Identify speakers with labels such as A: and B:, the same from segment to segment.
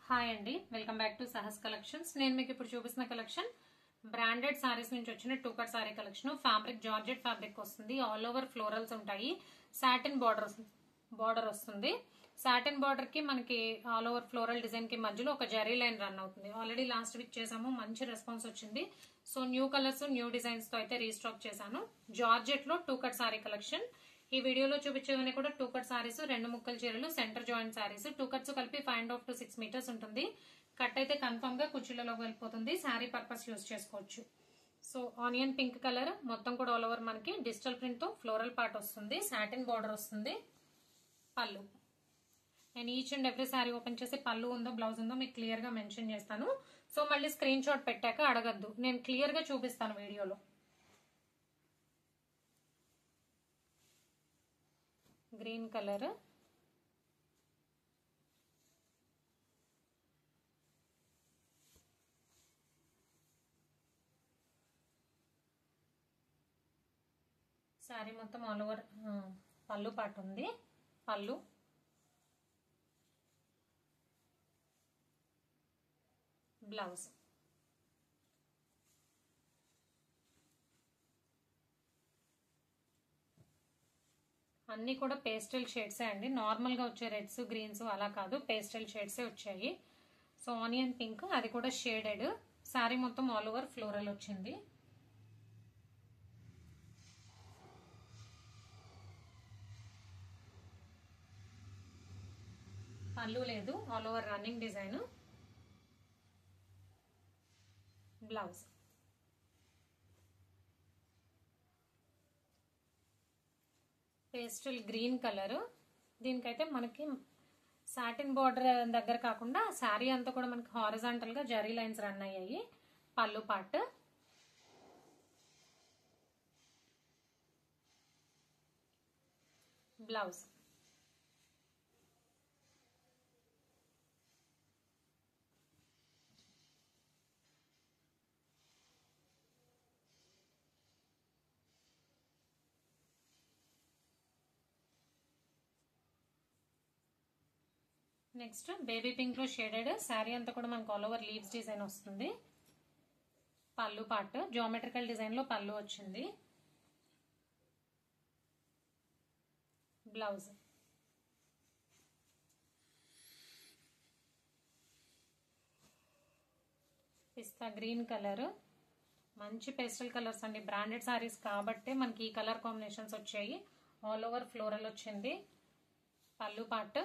A: Hi అండి, welcome back to Sahas collections. నేను మీకు ఇప్పుడు చూపిస్తున్న కలెక్షన్ బ్రాండెడ్ సారీస్ నుంచి వచ్చిన two cut sorry collection. Fabric georgette fabric వస్తుంది, ఆల్ ఓవర్ ఫ్లోరల్స్ ఉంటాయి, సాటిన్ బార్డర్ వస్తుంది. సాటిన్ బార్డర్ కి మనకి ఆల్ ఓవర్ ఫ్లోరల్ డిజైన్ కి మధ్యలో ఒక జరీ లైన్ రన్ అవుతుంది. ఆల్రెడీ లాస్ట్ వీక్ చేసాము, మంచి రెస్పాన్స్ వచ్చింది. So new colours new designs తో అయితే రీస్టాక్ చేశాను. జార్జెట్ లో టూ కట్ సారీ కలెక్షన్. ఈ వీడియోలో చూపించేవన్నీ కూడా టూ కట్ సారీస్, రెండు ముక్కల చీరలు, centre joint saris. Two cuts కలిపి 5.5 to 6 మీటర్స్ ఉంటుంది. కట్ అయితే కన్ఫర్మ్ గా కుర్చీలలో వెళ్ళిపోతుంది. శారీ పర్పస్ యూజ్ చేసుకోవచ్చు. సో ఆనియన్ పింక్ కలర్ మొత్తం కూడా ఆల్ ఓవర్ మనకి డిజిటల్ ప్రింట్ తో ఫ్లోరల్ పార్ట్ వస్తుంది, సాటిన్ బార్డర్ వస్తుంది. పళ్ళు నేను each and every sorry open చేసి పళ్ళు ఉందో బ్లౌజ్ ఉందో మీకు క్లియర్ గా మెన్షన్ చేస్తాను. సో మళ్ళీ స్క్రీన్ షాట్ పెట్టాక అడగద్దు, నేను క్లియర్ గా చూపిస్తాను వీడియోలో. గ్రీన్ కలర్, శారీ మొత్తం ఆల్ ఓవర్ పళ్ళు పాటు ఉంది. పళ్ళు బ్లౌజ్. అన్ని కూడా పేస్టల్ షేడ్సే అండి. నార్మల్ గా వచ్చే రెడ్స్ గ్రీన్స్ అలా కాదు, పేస్టల్ షేడ్సే వచ్చాయి. సో ఆనియన్ పింక్ అది కూడా షేడెడ్. శారీ మొత్తం ఆల్ ఓవర్ ఫ్లోరల్ వచ్చింది. పళ్ళు లేదు, all over running design. Blouse pastel green colour. దీనికైతే మనకి సాటిన్ బార్డర్ దగ్గర కాకుండా శారీ అంతా కూడా మనకి హారిజాంటల్ గా జరీ లైన్స్ రన్ అయ్యాయి. పళ్ళు part. Blouse next baby pink లో షేడెడ్. శారీ అంతా కూడా మనకు ఆల్ ఓవర్ లీవ్స్ డిజైన్ వస్తుంది. పళ్ళు పార్ట్ జియోమెట్రికల్ డిజైన్ లో పళ్ళు వచ్చింది. బ్లౌజ్ పిస్తా గ్రీన్ కలర్. మంచి పేస్టల్ కలర్స్ అండి, బ్రాండెడ్ సారీస్ కాబట్టి మనకి ఈ కలర్ కాంబినేషన్స్ వచ్చాయి. ఆల్ ఓవర్ ఫ్లోరల్ వచ్చింది. పళ్ళు part.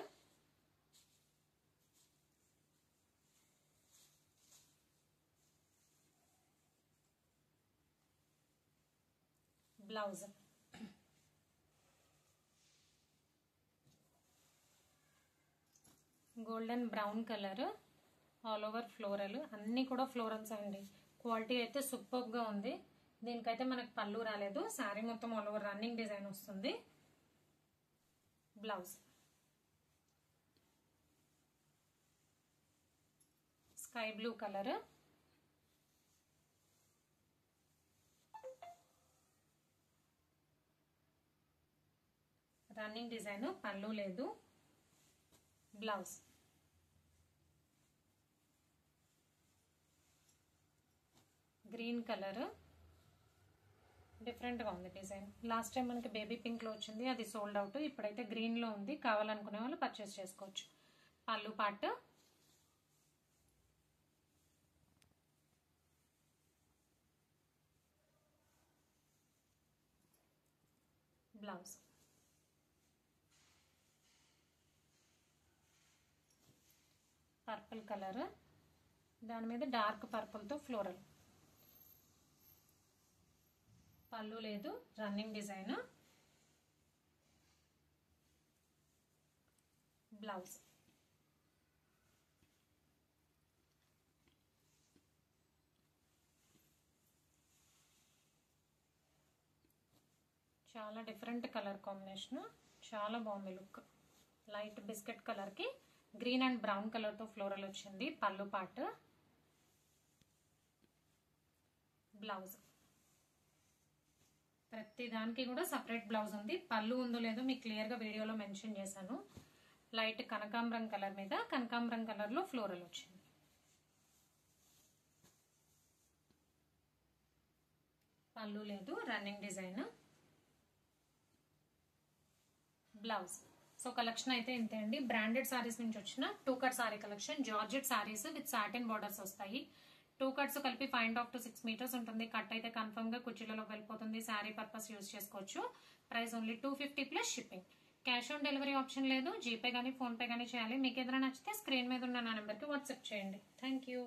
A: Blouse golden brown colour, all over floral. అన్ని కూడా ఫ్లోరల్స్ అండి. క్వాలిటీ అయితే సూపర్ గా ఉంది. దీనికైతే మనకు పళ్ళు రాలేదు. శారీ మొత్తం ఆల్ ఓవర్ రన్నింగ్ డిజైన్ వస్తుంది. Blouse sky blue colour. Running design, పళ్ళు లేదు. Blouse green colour. డిఫరెంట్ గా ఉంది డిజైన్. లాస్ట్ టైం మనకి బేబీ పింక్ లో వచ్చింది, అది సోల్డ్ అవుట్. ఇప్పుడైతే గ్రీన్ లో ఉంది, కావాలనుకునే వాళ్ళు పర్చేస్ చేసుకోవచ్చు. పళ్ళు పార్ట్. బ్లౌజ్ పర్పుల్ కలర్, దాని మీద డార్క్ పర్పుల్ తో ఫ్లోరల్. పళ్ళు లేదు, రన్నింగ్ డిజైన్. బ్లౌజ్ చాలా డిఫరెంట్ కలర్ కాంబినేషన్, చాలా బాగుంది లుక్. లైట్ బిస్కెట్ కలర్ కి గ్రీన్ అండ్ బ్రౌన్ కలర్ తో ఫ్లోరల్ వచ్చింది. పళ్ళు పార్ట్. బ్లౌజ్ ప్రతి దానికి కూడా సపరేట్ బ్లౌజ్ ఉంది. పళ్ళు ఉందో లేదో మీకు క్లియర్ గా వీడియోలో మెన్షన్ చేశాను. లైట్ కనకాంబరం కలర్ మీద కనకాంబరం కలర్ లో ఫ్లోరల్ వచ్చింది. పళ్ళు లేదు, running design. Blouse. So collection అయితే ఇంతే అండి. బ్రాండెడ్ సారీస్ నుంచి వచ్చిన 2 cut sorry collection. Georgette saris with satin borders వస్తాయి. 2 కట్స్ కలిపి 5.5 to 6 మీటర్స్ ఉంటుంది. కట్ అయితే కన్ఫర్మ్ గా కుర్చీలలో వెళ్ళిపోతుంది. శారీ పర్పస్ యూజ్ చేసుకోవచ్చు. Price only 250 plus shipping. Cash on delivery option లేదు. జీపే గానీ ఫోన్ పే గానీ చేయాలి. మీకు ఏదైనా నచ్చితే స్క్రీన్ మీద ఉన్న నా నెంబర్ కి వాట్సాప్ చేయండి. Thank you.